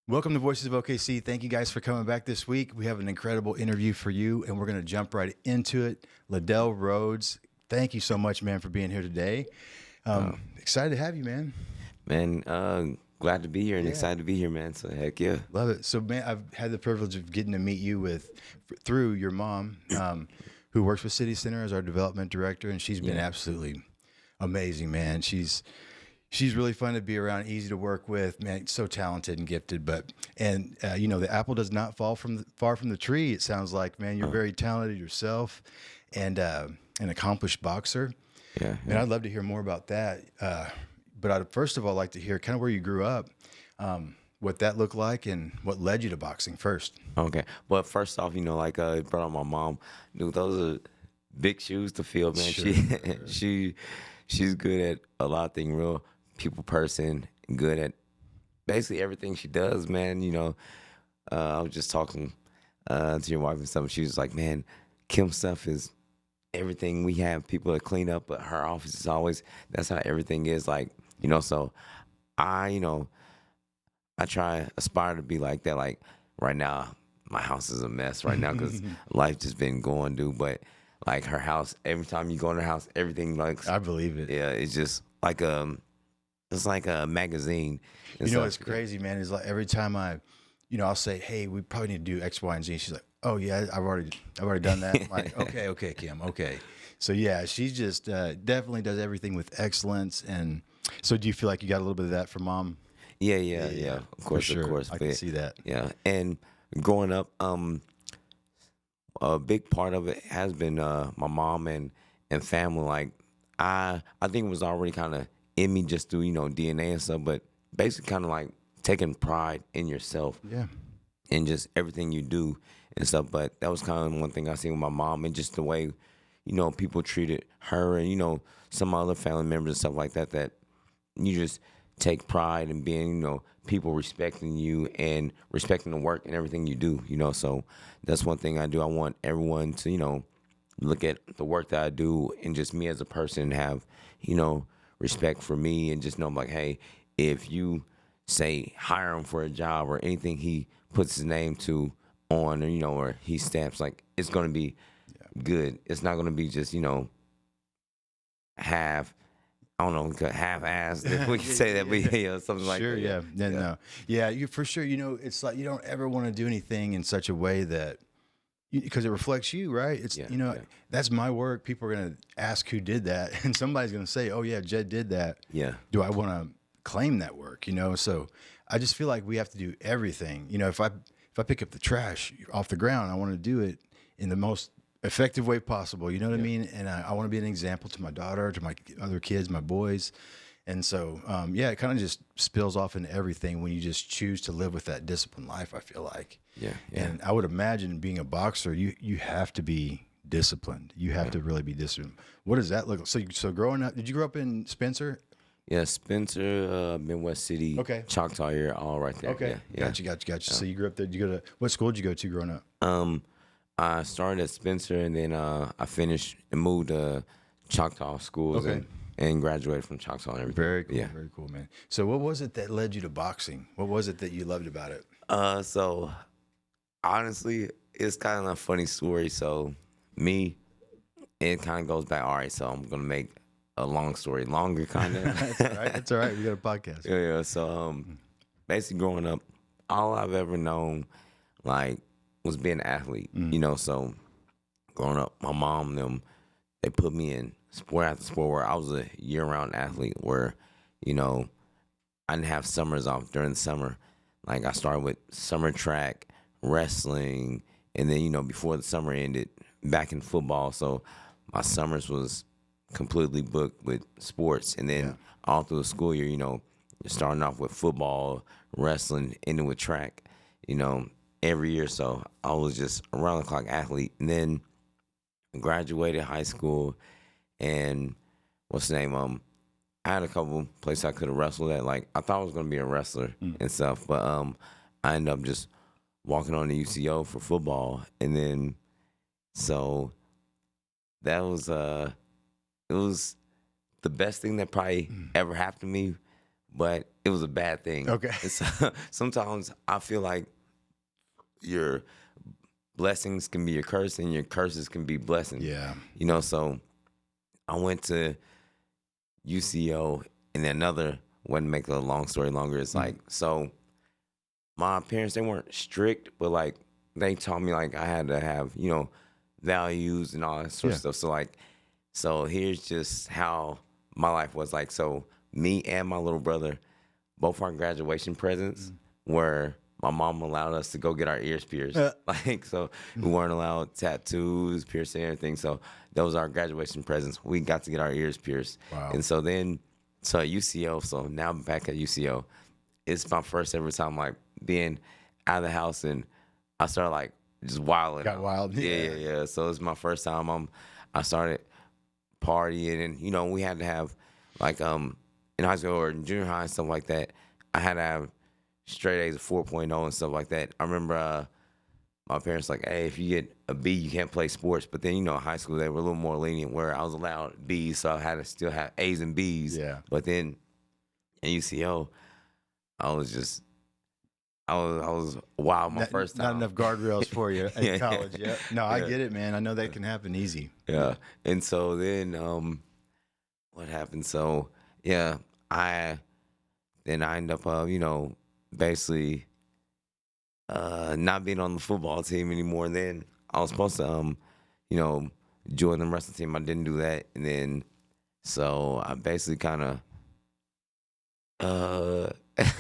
Welcome to Voices of OKC. Thank you guys for coming back this week. We have an incredible interview for you, and we're going to jump right into it. Lydell Rhodes, thank you so much, man, for being here today. Excited to have you, man. Man, glad to be here and excited to be here, man. So heck yeah. Love it. So, man, I've had the privilege of getting to meet you through your mom, who works with City Center as our development director, and she's been absolutely amazing, man. She's really fun to be around, easy to work with, man. So talented and gifted, the apple does not fall far from the tree. It sounds like, man, you're very talented yourself, and an accomplished boxer. Yeah. And I'd love to hear more about that. But I'd first of all like to hear kind of where you grew up, what that looked like, and what led you to boxing first. Okay. But first off, brought up my mom. Dude, those are big shoes to fill, man. Sure. She's good at a lot of things, real people person, good at basically everything she does, man. I was just talking to your wife and stuff. She was like, man, Kim's stuff is everything. We have people that clean up, but her office is always, that's how everything is. So I aspire to be like that. Like right now, my house is a mess right now because life just been going, dude. But like her house, every time you go in her house, everything like, I believe it. yeah, it's just like it's like a magazine. What's crazy, man, is like every time I'll say, hey, we probably need to do X, Y, and Z. She's like, oh yeah, I've already done that. I'm like, okay, Kim, okay. So yeah, she just definitely does everything with excellence. And so, do you feel like you got a little bit of that from mom? Yeah. Of course, sure. of course. I can see that. Yeah, and growing up, a big part of it has been my mom and family. Like I think it was already kind of in me just through DNA and stuff, but basically kind of like taking pride in yourself. Yeah. And just everything you do and stuff. But that was kind of one thing I seen with my mom, and just the way people treated her and some other family members and stuff like that. That you just take pride in being people respecting you and respecting the work and everything you do. So that's one thing I do. I want everyone to look at the work that I do and just me as a person and have respect for me, and just know like, hey, if you say hire him for a job or anything he puts his name to on, or he stamps, like it's gonna be good. It's not gonna be just half. I don't know, half-assed, if we can say that, but something like that. Sure, yeah. No. Yeah, you for sure, it's like you don't ever want to do anything in such a way that, because it reflects you, right? It's, that's my work. People are going to ask who did that, and somebody's going to say, oh yeah, Jed did that. Yeah. Do I want to claim that work, So I just feel like we have to do everything. If I pick up the trash off the ground, I want to do it in the most effective way possible. You know what I mean? And I want to be an example to my daughter, to my other kids, my boys. And so, it kind of just spills off into everything when you just choose to live with that disciplined life, I feel like. Yeah. And I would imagine being a boxer, you have to be disciplined. You have to really be disciplined. What does that look like? So growing up, did you grow up in Spencer? Yeah, Spencer, Midwest City, Choctaw area, all right there. Okay, yeah. Gotcha. So you grew up there. Did you go to, what school did you go to growing up? I started at Spencer, and then I finished and moved to Choctaw schools and graduated from Choctaw and everything. Very cool, very cool, man. So what was it that led you to boxing? What was it that you loved about it? So honestly, it's kind of a funny story. So it kind of goes back. All right, so I'm going to make a long story longer, kind of. That's all right. We got a podcast. Yeah. So basically growing up, all I've ever known, like, was being an athlete, so growing up, my mom and them, they put me in sport after sport where I was a year-round athlete where, I didn't have summers off during the summer. Like I started with summer track, wrestling, and then, before the summer ended, back in football. So my summers was completely booked with sports. And then all through the school year, you're starting off with football, wrestling, ending with track, every year. So I was just around the clock athlete. And then graduated high school, and what's the name? I had a couple places I could have wrestled at. Like I thought I was gonna be a wrestler and stuff, but I ended up just walking on the UCO for football, and then so that was it was the best thing that probably ever happened to me. but it was a bad thing. Okay. And so, sometimes I feel like your blessings can be your curse and your curses can be blessings. Yeah. So I went to UCO, and then another, wouldn't make a long story longer. It's like, so my parents, they weren't strict, but like they taught me like I had to have, values and all that sort of stuff. So here's just how my life was like. So me and my little brother, both our graduation presents were my mom allowed us to go get our ears pierced. So we weren't allowed tattoos, piercing, everything. So that was our graduation presents. We got to get our ears pierced. Wow. And so then, so at UCO, so now I'm back at UCO. It's my first ever time like being out of the house, and I started like just wilding. Got wild. Yeah. So it's my first time I started partying, and we had to have like in high school or in junior high and stuff like that, I had to have straight A's of 4.0 and stuff like that. I remember my parents like, hey, if you get a B, you can't play sports. But then, high school, they were a little more lenient where I was allowed B's, so I had to still have A's and B's. Yeah. But then in UCO, I was wild my first time. Not enough guardrails for you in Yeah. college. Yeah. No, I get it, man. I know that can happen easy. Yeah. And so then what happened? So, yeah, I ended up, basically not being on the football team anymore. And then I was supposed to, join the wrestling team. I didn't do that. And then, so I basically kind of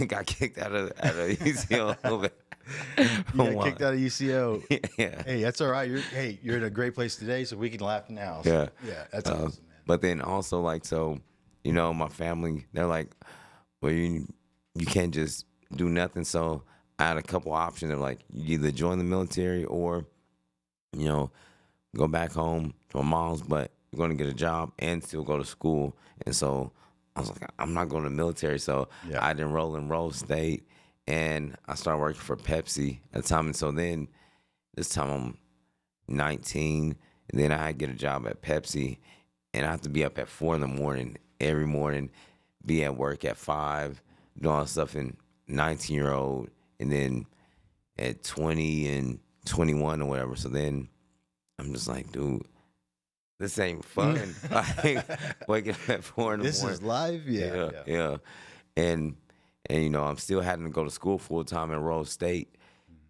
got kicked out of UCO a little bit. You got kicked out of UCO. Yeah. Hey, that's all right. You're in a great place today, so we can laugh now. So, yeah, that's awesome, man. But then also like, so, my family, they're like, well, you can't just do nothing. So I had a couple options. They're like, you either join the military or, go back home to my mom's, but you're going to get a job and still go to school. And so I was like, I'm not going to the military. So I didn't enroll in Rose State, and I started working for Pepsi at the time. And so then this time I'm 19, and then I get a job at Pepsi, and I have to be up at 4 a.m. every morning, be at work at 5, doing all that stuff, and 19-year-old, and then at 20 and 21 or whatever. So then I'm just like, dude, this ain't fun. Like waking up at 4 a.m. This is live? Yeah. And I'm still having to go to school full time at Rose State.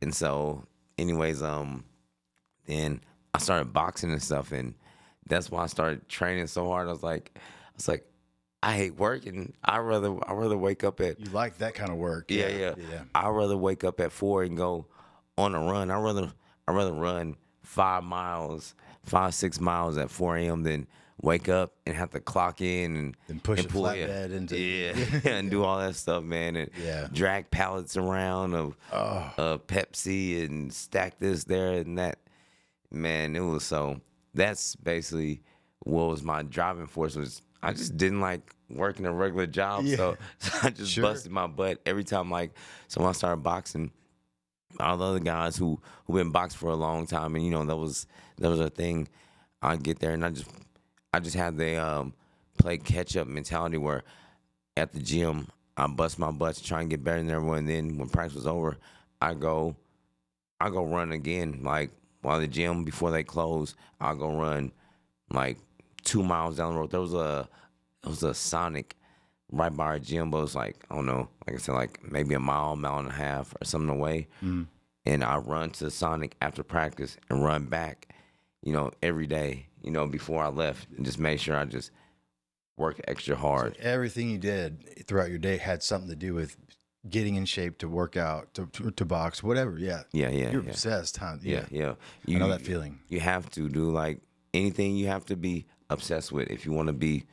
And so anyways, then I started boxing and stuff, and that's why I started training so hard. I was like, I hate working. I rather wake up at. You like that kind of work? Yeah. I'd rather wake up at 4 and go on a run. I rather run 5-6 miles at 4 a.m. than wake up and have to clock in and push and a flatbed into and do all that stuff, man, and drag pallets around of Pepsi and stack this there and that. Man, it was so. That's basically what was my driving force. Was I just didn't like working a regular job, so I just busted my butt every time. Like, so when I started boxing, all the other guys who been boxing for a long time, and that was a thing. I'd get there and I just had the play catch up mentality where at the gym I bust my butt to try and get better than everyone. And then when practice was over, I go run again. Like while the gym before they close, I'll go run like 2 miles down the road. There was a Sonic right by our gym, but it was like, I don't know, like I said, like maybe a mile and a half or something away. And I run to Sonic after practice and run back, every day, before I left, and just made sure I just worked extra hard. So everything you did throughout your day had something to do with getting in shape to work out, to box, whatever. Yeah. You're obsessed, huh? Yeah. I know that feeling. You have to do like anything you have to be obsessed with if you want to be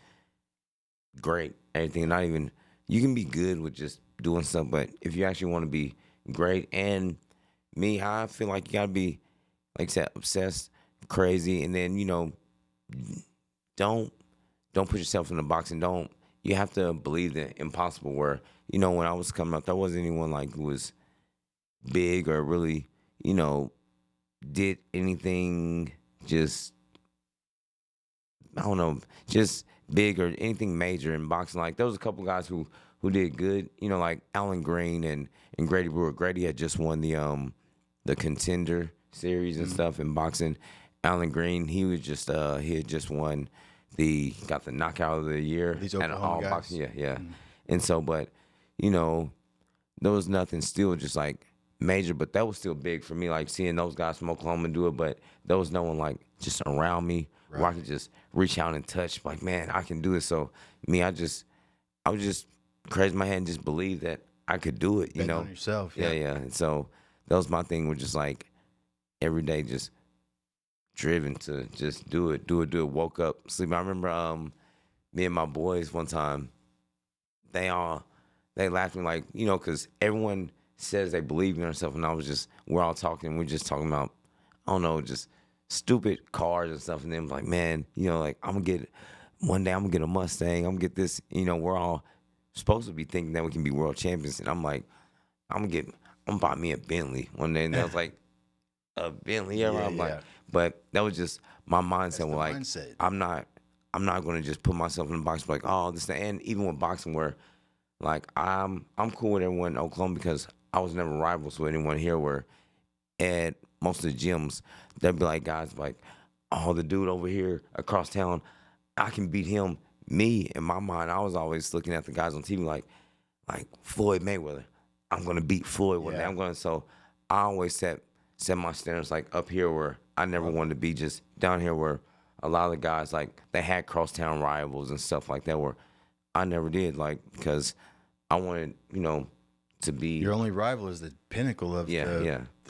great. Everything, not even, you can be good with just doing stuff, but if you actually want to be great, and me, I feel like you got to be, like I said, obsessed, crazy, and then, don't put yourself in the box, and you have to believe the impossible where, when I was coming up, there wasn't anyone like who was big or really, did anything just, I don't know, just big or anything major in boxing. Like there was a couple guys who who did good, you know, like Alan Green and Grady Brewer. Grady had just won the Contender series and stuff in boxing. Alan Green, he was just he had just won got the knockout of the year These at Oklahoma all guys? boxing. Yeah. And so, but you know, there was nothing still just like major, but that was still big for me. Like seeing those guys from Oklahoma do it, but there was no one like just around me where I could just reach out and touch. Like, man, I can do this. So me, I would just raise my hand and just believe that I could do it. You Bet know, on yourself. yeah. And so that was my thing. Was just like every day, just driven to just do it. Woke up, sleep. I remember me and my boys one time. They laughed at me like, you know, because everyone says they believe in themselves, and we're all talking. We're just talking about, I don't know, just stupid cars and stuff. And then like, man, you know, like one day I'm gonna get a Mustang. I'm gonna get this. You know, we're all supposed to be thinking that we can be world champions, and I'm like, I'm gonna buy me a Bentley one day. And that was like a Bentley. Yeah, I'm like, but that was just my mindset. Well, like, mindset. I'm not gonna just put myself in the box like, oh, this thing. And even with boxing, where like I'm cool with everyone in Oklahoma because I was never rivals with anyone here. Where at most of the gyms, they'd be like guys like, oh, the dude over here across town, I can beat him. Me, in my mind, I was always looking at the guys on TV like Floyd Mayweather. I'm gonna beat Floyd one day. I'm gonna. So I always set my standards like up here where I never wanted to be, just down here where a lot of the guys like they had crosstown rivals and stuff like that. Where I never did, like, because I wanted, you know, to be Your only rival is the pinnacle of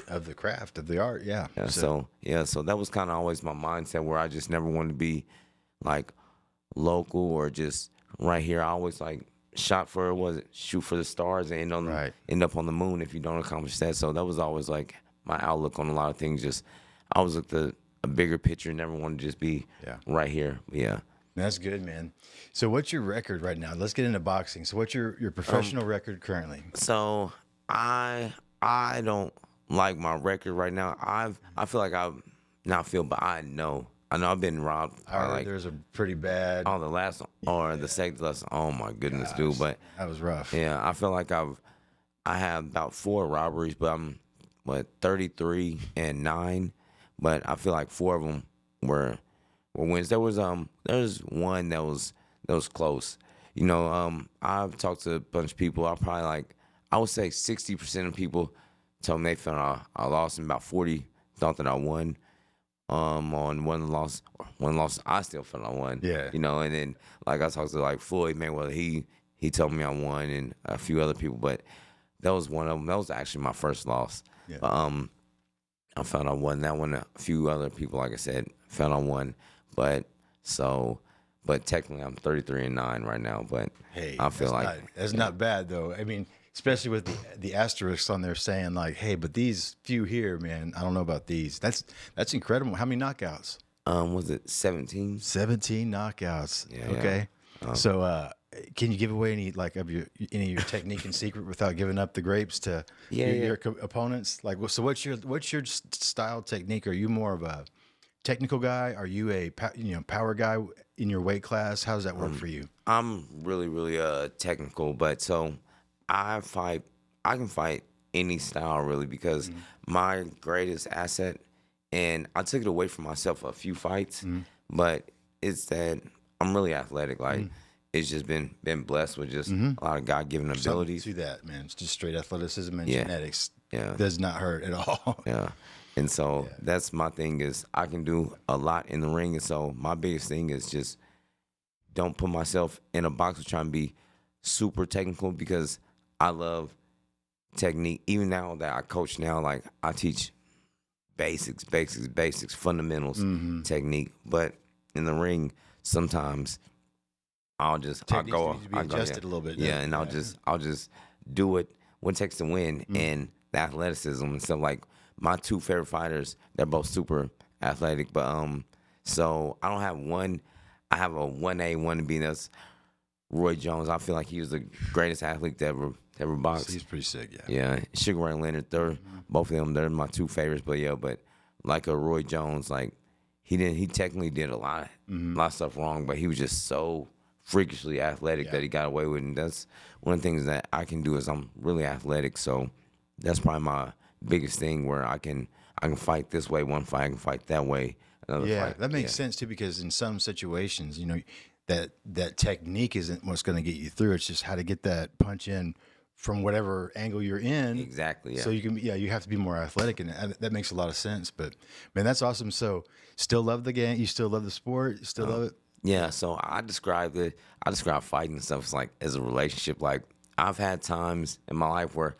of the craft, of the art. Yeah. So that was kind of always my mindset where I just never wanted to be like local or just right here. I always like shoot for the stars and end up on the moon if you don't accomplish that. So that was always like my outlook on a lot of things. Just I always looked at a bigger picture, never wanted to just be right here. Yeah. That's good, man. So what's your record right now? Let's get into boxing. So what's your professional record currently? So I don't like my record right now. I feel like but I know I've been robbed. I heard there's a pretty bad. Oh, the last or the second last. Oh my goodness, dude! But that was rough. Yeah, I feel like I have about 4 robberies, but I'm 33-9. But I feel like 4 of them were wins. There's one that was close. You know, I've talked to a bunch of people. I would say 60% of people told me they felt I lost, and about 40 thought that I won. On one loss, I still felt I won. Yeah. You know, and then like I talked to like Floyd Mayweather, he told me I won, and a few other people, but that was one of them. That was actually my first loss. Yeah. I found I won that one. A few other people, like I said, found I won. But technically I'm 33-9 right now. But hey, I feel like that's not bad though. I mean, especially with the asterisks on there saying like, hey, but these few here, man, I don't know about these. That's incredible. How many knockouts? Was it 17? 17 knockouts. Yeah. Okay. So can you give away any of your technique and secret without giving up the grapes to your opponents? Like, so what's your style technique? Are you more of a technical guy? Are you a power guy in your weight class? How does that work for you? I'm really, really technical, but so I can fight any style really because my greatest asset, and I took it away from myself a few fights, but it's that I'm really athletic. Like it's just been blessed with just a lot of God-given abilities. To that, man, it's just straight athleticism and genetics. Yeah, does not hurt at all. Yeah. And so that's my thing is I can do a lot in the ring. And so my biggest thing is just don't put myself in a box of trying to be super technical because I love technique. Even now that I coach now, like I teach basics, fundamentals, technique. But in the ring, sometimes I'll go adjusted a little bit. Yeah, and I'll just do what it takes to win and the athleticism and stuff. Like my 2 favorite fighters, they're both super athletic, but so I don't have one. I have a 1A, 1B. That's Roy Jones. I feel like he was the greatest athlete to ever box. He's pretty sick, yeah. Yeah, Sugar Ray Leonard. Both of them. They're my 2 favorites. But like a Roy Jones, like he technically did a lot of stuff wrong, but he was just so freakishly athletic that he got away with. And that's one of the things that I can do is I'm really athletic. So that's probably my biggest thing where I can fight this way one fight, I can fight that way another fight. That makes sense too, because in some situations, that technique isn't what's going to get you through. It's just how to get that punch in from whatever angle you're in. Exactly. Yeah. So you have to be more athletic, and that makes a lot of sense. But man, that's awesome. So still love the game. You still love the sport. You still love it. Yeah. So I describe fighting and stuff as a relationship. Like I've had times in my life where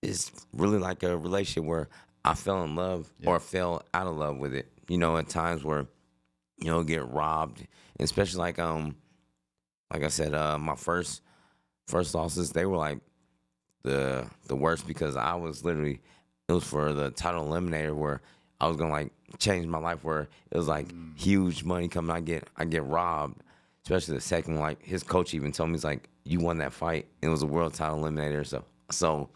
it's really like a relationship where I fell in love or fell out of love with it. At times where, get robbed, and especially like I said, my first losses, they were like the worst because I was literally, it was for the title eliminator where I was gonna like change my life, where it was like huge money coming. I get robbed, especially the second one. Like his coach even told me, he's like, you won that fight. It was a world title eliminator. So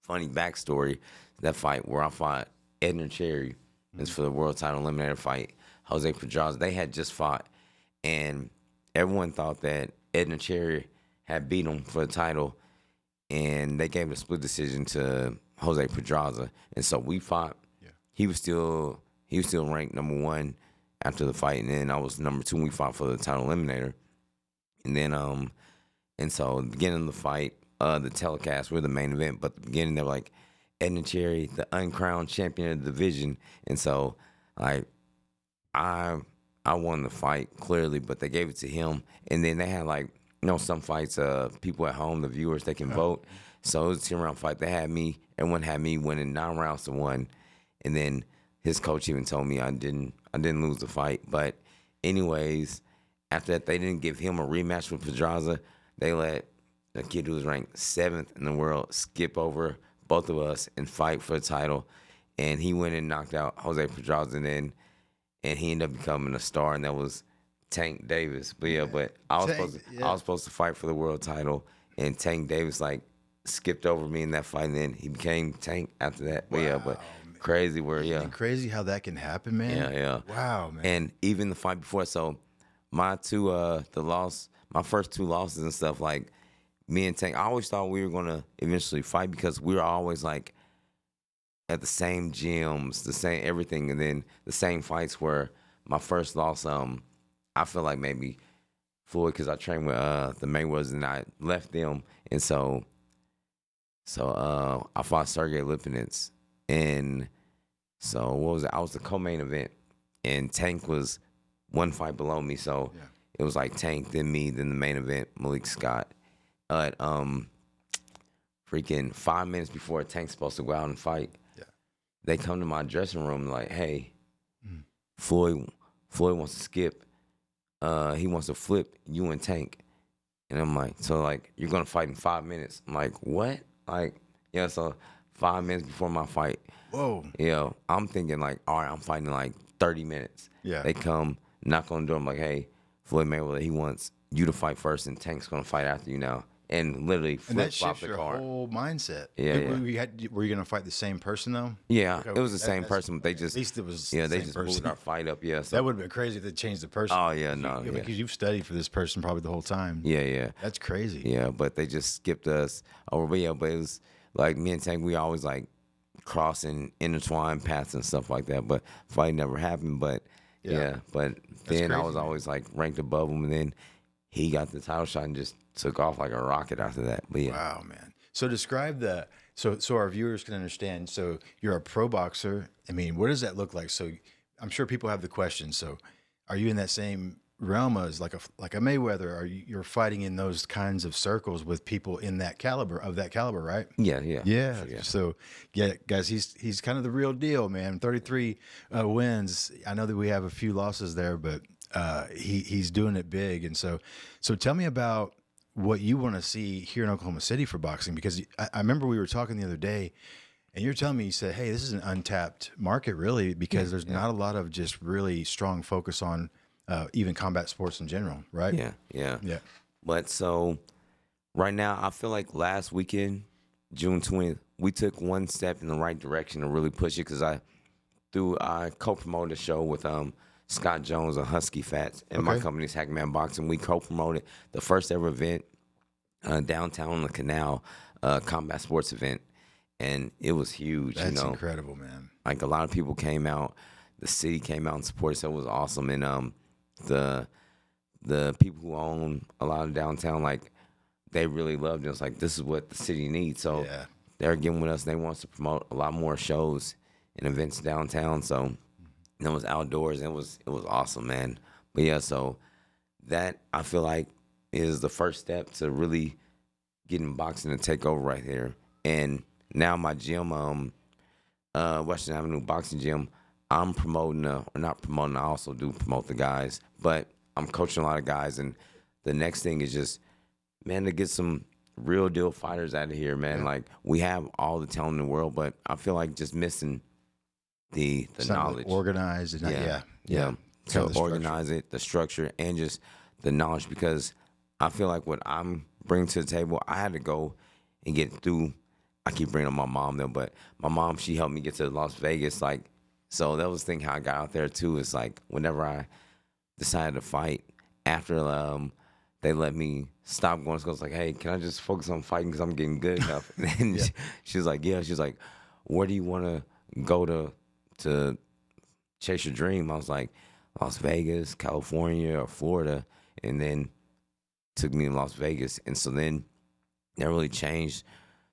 funny backstory, that fight where I fought Edner Cherry. It's for the world title eliminator fight. Jose Pedraza, they had just fought, and everyone thought that Edner Cherry had beat him for the title, and they gave a split decision to Jose Pedraza. And so we fought. Yeah. He was still ranked number 1 after the fight, and then I was number 2. And we fought for the title eliminator, and then and so the beginning of the fight, the telecast, we're the main event, but the beginning they were like, Edner Cherry, the uncrowned champion of the division. And so, like, I won the fight clearly, but they gave it to him. And then they had, like, some fights, people at home, the viewers, they can vote. So it was a 10-round fight. Everyone had me winning 9 rounds to 1. And then his coach even told me I didn't lose the fight. But anyways, after that, they didn't give him a rematch with Pedraza. They let a kid who was ranked 7th in the world skip over both of us and fight for the title, and he went and knocked out Jose Pedraza, and he ended up becoming a star, and that was Tank Davis. But I was supposed to fight for the world title, and Tank Davis like skipped over me in that fight, and then he became Tank after that. But crazy crazy how that can happen, man. Yeah. Wow, man. And even the fight before, so my first 2 losses and stuff, like, me and Tank, I always thought we were going to eventually fight because we were always, like, at the same gyms, the same everything, and then the same fights where my first loss, I feel like maybe Floyd, because I trained with the Mayweathers, and I left them, and so I fought Sergey Lipinets, and so what was it? I was the co-main event, and Tank was 1 fight below me, so it was like Tank, then me, then the main event, Malik Scott. Freaking 5 minutes before Tank's supposed to go out and fight, they come to my dressing room like, hey, Floyd wants to skip. He wants to flip you and Tank. And I'm like, so like, you're going to fight in 5 minutes. I'm like, what? Like, so 5 minutes before my fight. Whoa. I'm thinking like, all right, I'm fighting in like 30 minutes. Yeah. They come, knock on the door. I'm like, hey, Floyd Mayweather, he wants you to fight first, and Tank's going to fight after you now. And literally flip-flop the card. Your whole mindset. Yeah. Were you going to fight the same person, though? Yeah, it was the same person, but they just... At least it was they just moved our fight up, So. That would have been crazy if they changed the person. Oh, yeah, no. Because you've studied for this person probably the whole time. Yeah. That's crazy. Yeah, but they just skipped us over. But it was like me and Tank, we always like crossing, intertwined paths and stuff like that. But fight never happened. But but then crazy, I was always like ranked above him, and then he got the title shot and just took off like a rocket after that. But wow, man. So describe so our viewers can understand. So you're a pro boxer. I mean, what does that look like? So I'm sure people have the question. So are you in that same realm as like a Mayweather? Are you're fighting in those kinds of circles with people in that caliber, right? Yeah. So guys, he's kind of the real deal, man. 33 wins. I know that we have a few losses there, but he's doing it big. And so tell me about what you want to see here in Oklahoma City for boxing, because I remember we were talking the other day, and you're telling me, you said, hey, this is an untapped market, really, because there's not a lot of just really strong focus on even combat sports in general, right? Yeah. But so right now, I feel like last weekend, June 20th, we took one step in the right direction to really push it, because I co-promoted a show with Scott Jones of Husky Fats, and my company's Hackman Boxing. We co-promoted the first ever event downtown on the canal, combat sports event, and it was huge. That's incredible, man. Like a lot of people came out, the city came out and supported, so it was awesome. And the people who own a lot of downtown, like they really loved it. It's like this is what the city needs. So they're getting with us. They want us to promote a lot more shows and events downtown. So it was outdoors. And it was awesome, man. But yeah, so that I feel like is the first step to really getting boxing to take over right here. And now my gym, Western Avenue Boxing Gym, I'm promoting, or not promoting, I also do promote the guys, but I'm coaching a lot of guys. And the next thing is just, man, to get some real deal fighters out of here, man. Yeah. Like, we have all the talent in the world, but I feel like just missing the knowledge. Organized. Yeah. So organize it, the structure, and just the knowledge, because I feel like what I'm bringing to the table, I had to go and get through. I keep bringing up my mom though, but my mom, she helped me get to Las Vegas. Like, so that was the thing how I got out there too. It's like whenever I decided to fight, after they let me stop going to school, I was like, hey, can I just focus on fighting because I'm getting good enough? And then she was like, yeah. She was like, where do you want to go to chase your dream? I was like, Las Vegas, California, or Florida. And then took me to Las Vegas. And so then that really changed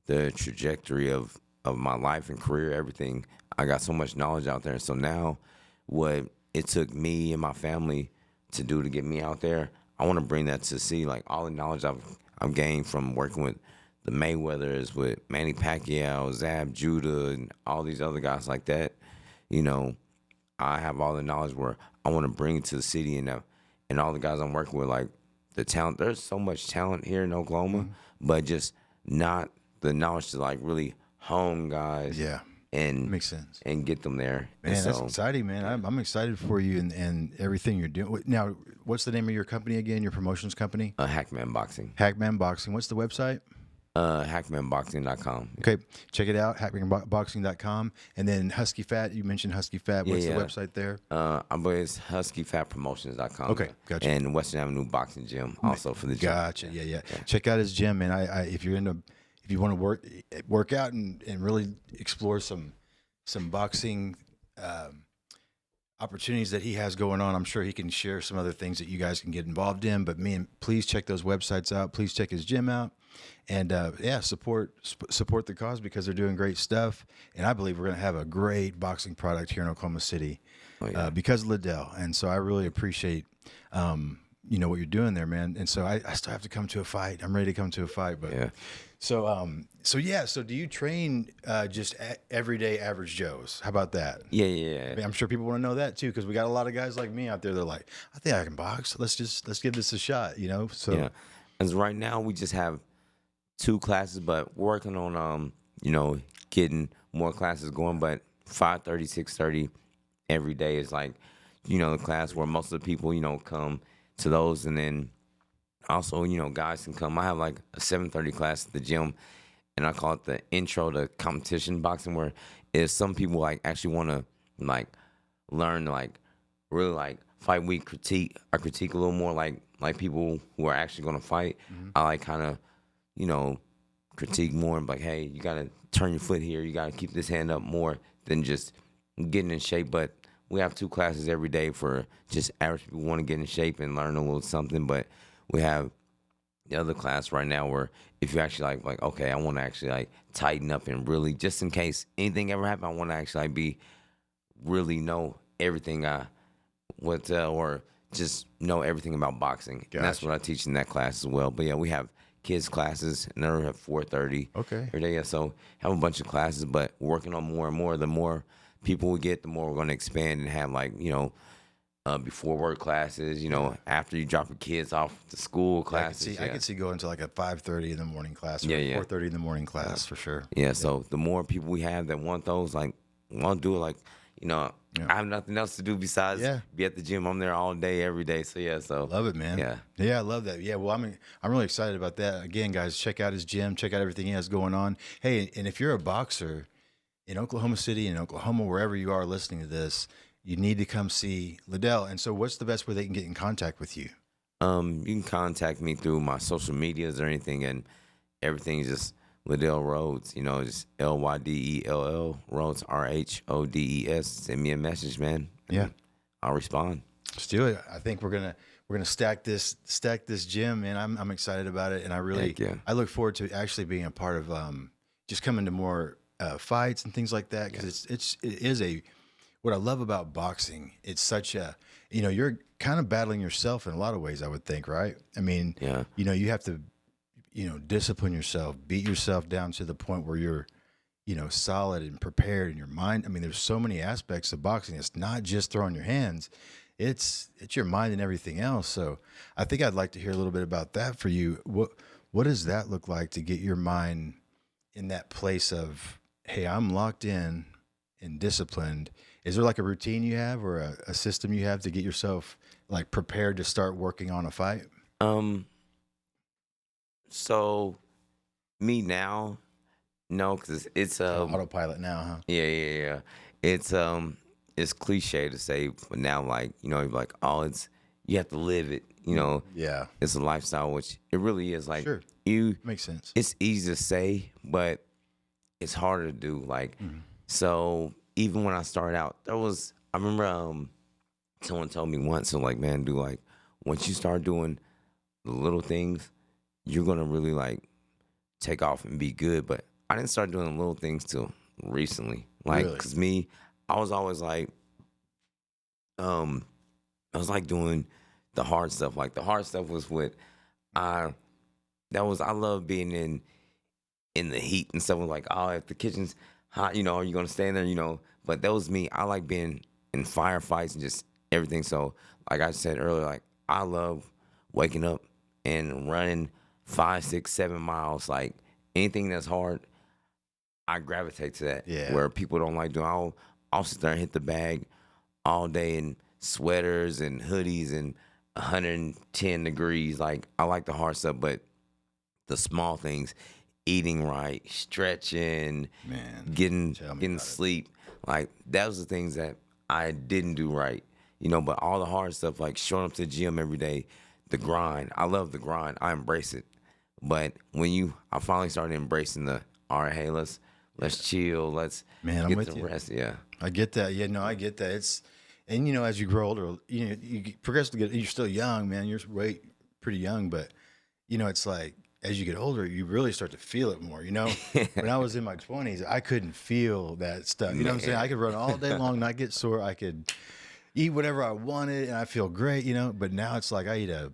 the trajectory of my life and career, everything. I got so much knowledge out there. And so now what it took me and my family to do to get me out there, I want to bring that to see, like, all the knowledge I've gained from working with the Mayweathers, with Manny Pacquiao, Zab Judah, and all these other guys like that. You know, I have all the knowledge where I want to bring it to the city, and all the guys I'm working with, like, the talent. There's so much talent here in Oklahoma, but just not the knowledge to, like, really hone guys. Yeah. And makes sense. And get them there. Man, that's exciting, man. I'm excited for you and everything you're doing. Now, what's the name of your company again? Your promotions company? Hackman Boxing. Hackman Boxing. What's the website? HackmanBoxing.com. Okay, check it out, HackmanBoxing.com. And then Husky Fat, you mentioned Husky Fat. What's the website there? I believe it's HuskyFatPromotions.com. Okay, gotcha. And Western Avenue Boxing Gym also for the gym. Gotcha, yeah. Check out his gym, man. If you want to work out and really explore some boxing opportunities that he has going on, I'm sure he can share some other things that you guys can get involved in. But please check those websites out. Please check his gym out, and support the cause, because they're doing great stuff. And I believe we're going to have a great boxing product here in Oklahoma City because of Lydell. And so I really appreciate what you're doing there, man. And so I still have to come to a fight. I'm ready to come to a fight, but So do you train just everyday average Joes? How about that? Yeah. I mean, I'm sure people want to know that too, because we got a lot of guys like me out there. They're like, I think I can box. Let's give this a shot, So yeah, as right now we just have 2 classes, but we're working on getting more classes going. But 5:30, 6:30 every day is like the class where most of the people come to those, and then also, guys can come. I have like a 7:30 class at the gym, and I call it the intro to competition boxing, where is some people like actually want to like learn to like really like fight week critique. I critique a little more like people who are actually going to fight. Mm-hmm. I like kind of critique more and like, hey, you got to turn your foot here. You got to keep this hand up more than just getting in shape. But we have 2 classes every day for just average people who want to get in shape and learn a little something. But we have the other class right now where if you actually like, okay, I want to actually like tighten up and really, just in case anything ever happens, I want to actually like really know everything or just know everything about boxing. Gotcha. And that's what I teach in that class as well. But yeah, we have kids classes, and then we have 4:30 every day. Yeah, so have a bunch of classes, but working on more and more. The more people we get, the more we're going to expand and have like, before work classes, after you drop your kids off to school classes. I could see going to like a 5:30 in the morning class or 4:30 in the morning class for sure. Yeah, so the more people we have that want those, like, want to do it, like, I have nothing else to do besides be at the gym. I'm there all day, every day. So, so. Love it, man. Yeah, I love that. Yeah, well, I'm really excited about that. Again, guys, check out his gym. Check out everything he has going on. Hey, and if you're a boxer in Oklahoma City, in Oklahoma, wherever you are listening to this, you need to come see Lydell. And so what's the best way they can get in contact with you? You can contact me through my social medias or anything, and everything's just Lydell Rhodes. You know, just Lydell Rhodes Rhodes. Send me a message, man. Yeah, I'll respond. let's do it. I think we're gonna stack this gym, and I'm excited about it. And Heck yeah. I look forward to actually being a part of just coming to more fights and things like that, because it is a what I love about boxing. It's such a, you're kind of battling yourself in a lot of ways, I would think, right? I mean, Yeah. you have to, discipline yourself, beat yourself down to the point where you're, solid and prepared in your mind. I mean, there's so many aspects of boxing. It's not just throwing your hands. It's your mind and everything else. So I think I'd like to hear a little bit about that for you. What does that look like to get your mind in that place of, hey, I'm locked in and disciplined? Is there like a routine you have or a system you have to get yourself like prepared to start working on a fight? So me now, no, because it's Autopilot now, huh? yeah. It's cliche to say, but now like you're like, oh, you have to live it. Yeah, It's a lifestyle, which it really is. Like sure, makes sense. It's easy to say, but it's harder to do. Like so. Even when I started out, I remember someone told me once, so like, man, like once you start doing the little things, you're gonna really like take off and be good. But I didn't start doing the little things till recently. Like, Really? cause me, I was always like, I was like doing the hard stuff. Like the hard stuff was I love being in the heat and stuff. Like, oh, if the kitchen's hot, are you gonna stay in there? But that was me. I like being in firefights and just everything. So, like I said earlier, like I love waking up and running 5, 6, 7 miles. Like anything that's hard, I gravitate to that. Yeah. Where people don't like doing, I'll sit there and hit the bag all day in sweaters and hoodies and 110 degrees. Like I like the hard stuff, but the small things, eating right, stretching, Man, getting sleep. Like that was the things that I didn't do right, but all the hard stuff, like showing up to the gym every day, the grind. I love the grind. I embrace it. But I finally started embracing all right, hey, let's chill. Let's I'm get with some you. rest. Yeah. I get that. Yeah, no, I get that. And as you grow older, you progress to get. You're still young, man. You're pretty young, but it's like, as you get older, you really start to feel it more. When I was in my 20s, I couldn't feel that stuff. You know what I'm saying? I could run all day long, not get sore. I could eat whatever I wanted, and I feel great. But now it's like I eat a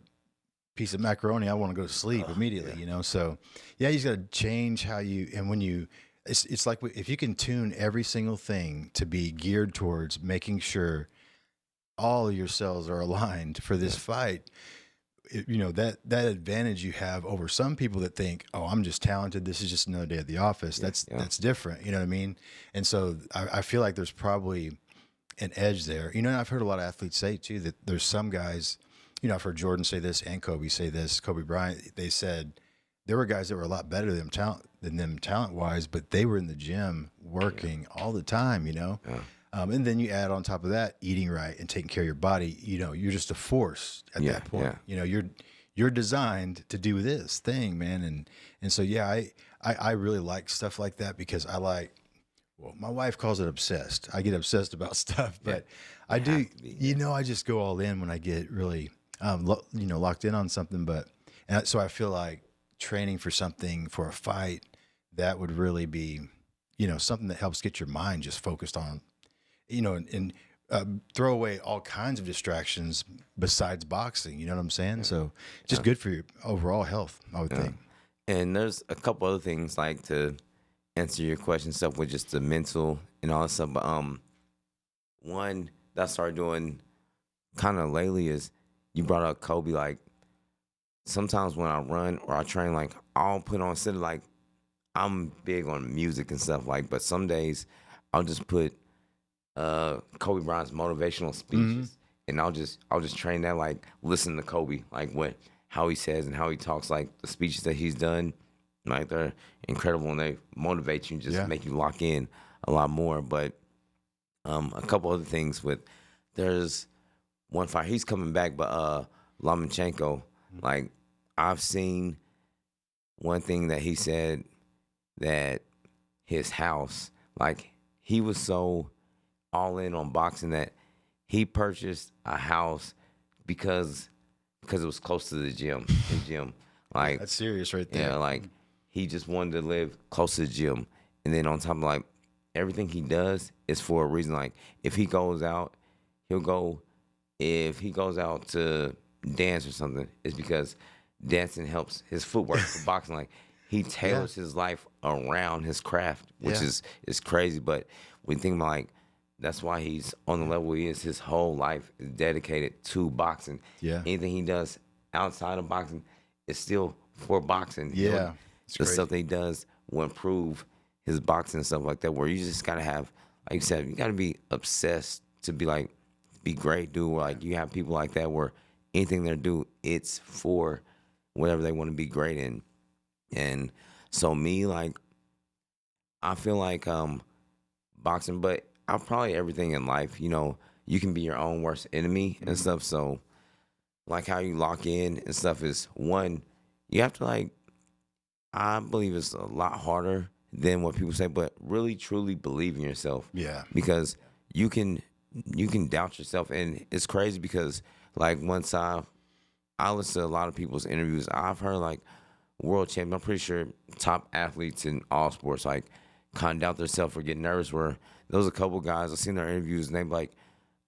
piece of macaroni, I want to go to sleep immediately. So yeah, you just got to change how you. And when it's like if you can tune every single thing to be geared towards making sure all of your cells are aligned for this fight. That advantage you have over some people that think, oh, I'm just talented. This is just another day at the office. That's different. You know what I mean? And so I feel like there's probably an edge there. And I've heard a lot of athletes say too, that there's some guys, I've heard Jordan say this and Kobe say this, Kobe Bryant, they said there were guys that were a lot better than them talent wise, but they were in the gym working all the time, Yeah. And then you add on top of that, eating right and taking care of your body, you're just a force at that point. Yeah. You're designed to do this thing, man. And so, yeah, I really like stuff like that because my wife calls it obsessed. I get obsessed about stuff, but I do, I just go all in when I get really, locked in on something. So I feel like training for something, for a fight, that would really be, something that helps get your mind just focused on, and throw away all kinds of distractions besides boxing. You know what I'm saying? So just good for your overall health, I would think. And there's a couple other things like to answer your question, stuff with just the mental and all that stuff. But one that I started doing kind of lately is you brought up Kobe. Like sometimes when I run or I train, like I'll put on instead of like I'm big on music and stuff but some days I'll just put Kobe Bryant's motivational speeches, and I'll just train that, like listen to Kobe, like how he says and how he talks, like the speeches that he's done, like they're incredible and they motivate you and just make you lock in a lot more. But a couple other things with there's one fight. He's coming back, but Lomachenko, like I've seen one thing that he said that his house, like he was so all in on boxing that he purchased a house because it was close to the gym. His gym, like That's serious right there. yeah, like he just wanted to live close to the gym, and then on top of like everything he does is for a reason. Like if he goes out, he'll go. If he goes out to dance or something, it's because dancing helps his footwork for boxing. Like he tailors his life around his craft, which is crazy. But when you think about like that's why he's on the level he is. His whole life is dedicated to boxing. Yeah. Anything he does outside of boxing is still for boxing. Yeah. The stuff that he does will improve his boxing and stuff like that. Where you just gotta have, like you said, you gotta be obsessed to be like, be great, dude. Like you have people like that where anything they do, it's for whatever they want to be great in. And so me, like, I feel like boxing, but I'm probably everything in life. You know, you can be your own worst enemy and stuff. So, like how you lock in and stuff is one. You have to like. I believe it's a lot harder than what people say, but really truly believe in yourself. Yeah. Because you can doubt yourself, and it's crazy because like once I listen to a lot of people's interviews, I've heard like world champion. I'm pretty sure top athletes in all sports like kind of doubt themselves or get nervous. Where there was a couple guys I've seen their interviews, and they be like,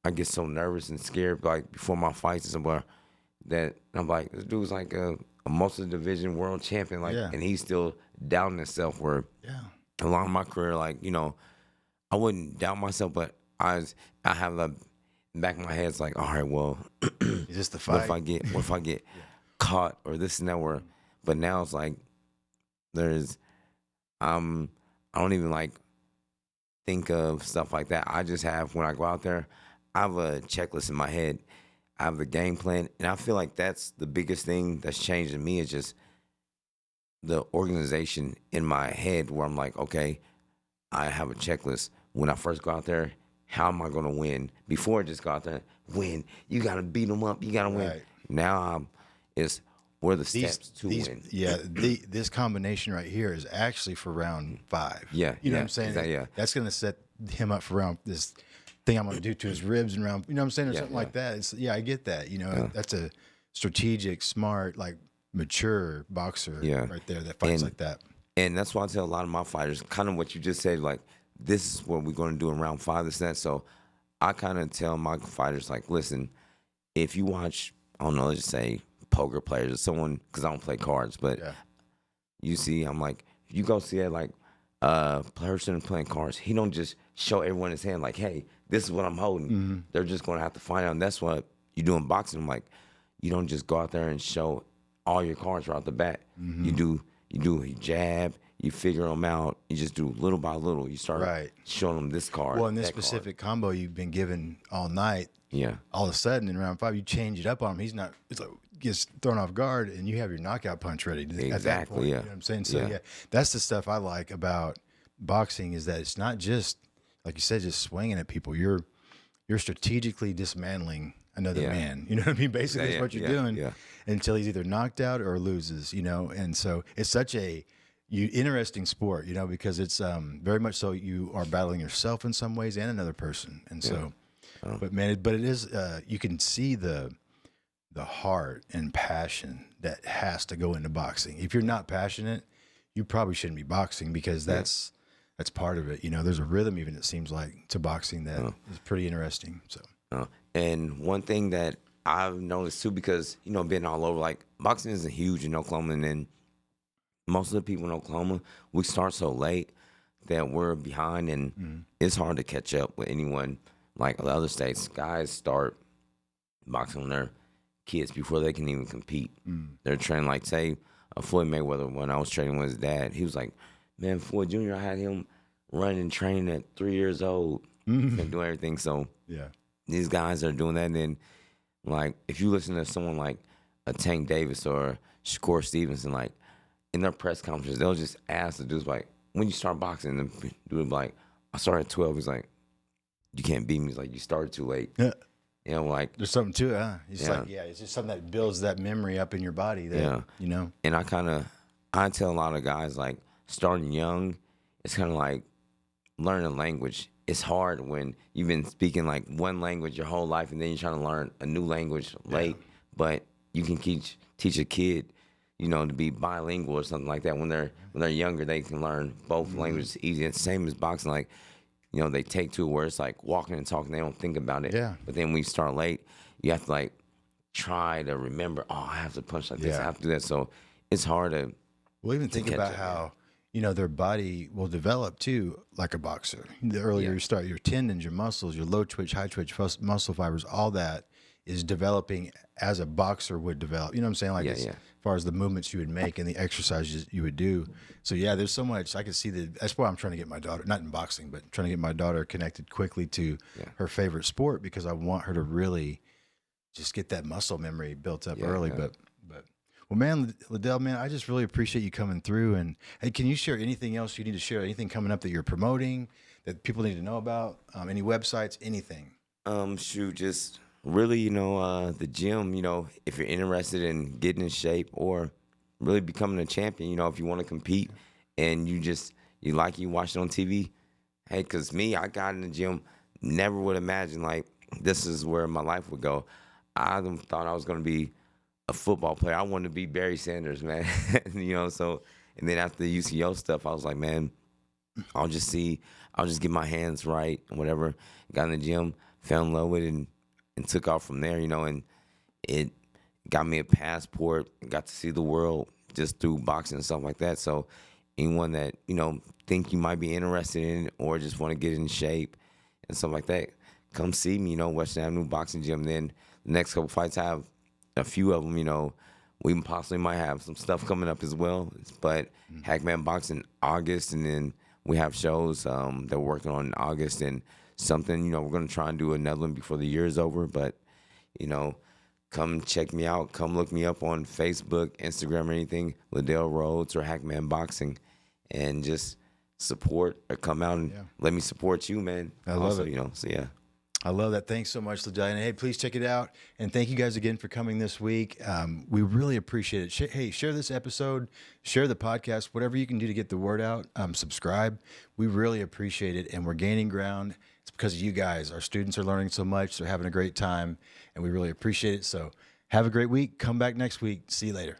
I get so nervous and scared like before my fights and somewhere that I'm like, this dude's like a multi-division world champion, like, and he's still doubting himself. Where along my career, like, you know, I wouldn't doubt myself, but I have the back of my head, it's like, all right, well, is this the fight? What if I get caught or this and that? Where, but now it's like there's I don't even like think of stuff like that. I just have, when I go out there, I have a checklist in my head. I have the game plan, and I feel like that's the biggest thing that's changed in me is just the organization in my head where I'm like, okay, I have a checklist. When I first go out there, how am I going to win? Before I just go out there, win. You got to beat them up. You got to win. Right. Now it's where the steps to win. Yeah, this combination right here is actually for round 5. Yeah. You know what I'm saying? Exactly, That's going to set him up for round this thing I'm going to do to his ribs and round, you know what I'm saying, or something like that. It's, I get that. You know, that's a strategic, smart, like mature boxer right there that fights like that. And that's why I tell a lot of my fighters, kind of what you just said, like, this is what we're going to do in round 5, this and that. So I kind of tell my fighters, like, listen, if you watch, I don't know, let's just say poker players or someone, because I don't play cards, but you see, I'm like, if you go see that, like, person playing cards, he don't just show everyone his hand, like, hey, this is what I'm holding. They're just going to have to find out. And that's what you do in boxing. I'm like, you don't just go out there and show all your cards right off the bat. You do a jab, you figure them out. You just do little by little. You start showing them this card. Well, in this specific combo you've been given all night, all of a sudden in round 5 you change it up on him. He's not. It's like gets thrown off guard, and you have your knockout punch ready. Exactly. At that point, you know what I'm saying? So that's the stuff I like about boxing is that it's not just like you said, just swinging at people. You're strategically dismantling another man. You know what I mean? Basically, that's what you're doing until he's either knocked out or loses. You know, and so it's such a interesting sport. You know, because it's very much so you are battling yourself in some ways and another person. And so, but man, it is you can see the heart and passion that has to go into boxing. If you're not passionate, you probably shouldn't be boxing because that's part of it. You know, there's a rhythm even, it seems like, to boxing that is pretty interesting. So, and one thing that I've noticed too, because, you know, being all over, like boxing isn't huge in Oklahoma, and then most of the people in Oklahoma, we start so late that we're behind, and it's hard to catch up with anyone like the other states. Guys start boxing when they're kids before they can even compete. They're training, like, say, Floyd Mayweather, when I was training with his dad, he was like, man, Floyd Jr., I had him running and training at 3 years old and doing everything. So these guys are doing that. And then, like, if you listen to someone like a Tank Davis or Shakur Stevenson, like, in their press conferences, they'll just ask the dudes, like, when you start boxing, the dude will be like, I started at 12. He's like, you can't beat me. He's like, you started too late. You know, like There's something to it, huh? It's Yeah. like, it's just something that builds that memory up in your body that, you know. And I tell a lot of guys, like, starting young, it's kind of like learning a language. It's hard when you've been speaking like one language your whole life, and then you're trying to learn a new language late. But you can teach a kid, you know, to be bilingual or something like that. When they're younger, they can learn both languages easy. It's the same as boxing. Like, you know, they take to it where it's like walking and talking. They don't think about it. Yeah. But then when you start late, you have to like try to remember. Oh, I have to punch like this. I have to do that. So it's hard to. Well, even think about up, how, you know, their body will develop too, like a boxer. The earlier you start, your tendons, your muscles, your low twitch, high twitch muscle fibers, all that is developing as a boxer would develop. You know what I'm saying? Like as far as the movements you would make and the exercises you would do. So yeah, there's so much. I can see that's why I'm trying to get my daughter, not in boxing, but trying to get my daughter connected quickly to her favorite sport, because I want her to really just get that muscle memory built up early. But well, man, Lydell, man, I just really appreciate you coming through. And hey, can you share anything else you need to share? Anything coming up that you're promoting that people need to know about? Any websites? Anything? Just really, you know, the gym. You know, if you're interested in getting in shape or really becoming a champion, you know, if you want to compete and you watch it on TV. Hey, cause me, I got in the gym, never would imagine like this is where my life would go. I thought I was gonna be a football player. I wanted to be Barry Sanders, man. You know, so, and then after the UCO stuff, I was like, man, I'll just get my hands right and whatever. Got in the gym, fell in love with it, and took off from there, you know, and it got me a passport, got to see the world just through boxing and stuff like that. So anyone that, you know, think you might be interested in it or just want to get in shape and stuff like that, come see me, you know, Western Avenue Boxing Gym. Then the next couple fights I have, a few of them, you know, we possibly might have some stuff coming up as well. But Hackman Boxing August, and then we have shows that we're working on in August, and something, you know, we're going to try and do another one before the year is over. But, you know, come check me out. Come look me up on Facebook, Instagram, or anything, Lydell Rhodes or Hackman Boxing, and just support or come out and let me support you, man. I love it. You know, so yeah. I love that. Thanks so much, Lydell. And hey, please check it out. And thank you guys again for coming this week. We really appreciate it. Hey, share this episode, share the podcast, whatever you can do to get the word out. Subscribe. We really appreciate it. And we're gaining ground. It's because of you guys. Our students are learning so much. They're having a great time. And we really appreciate it. So have a great week. Come back next week. See you later.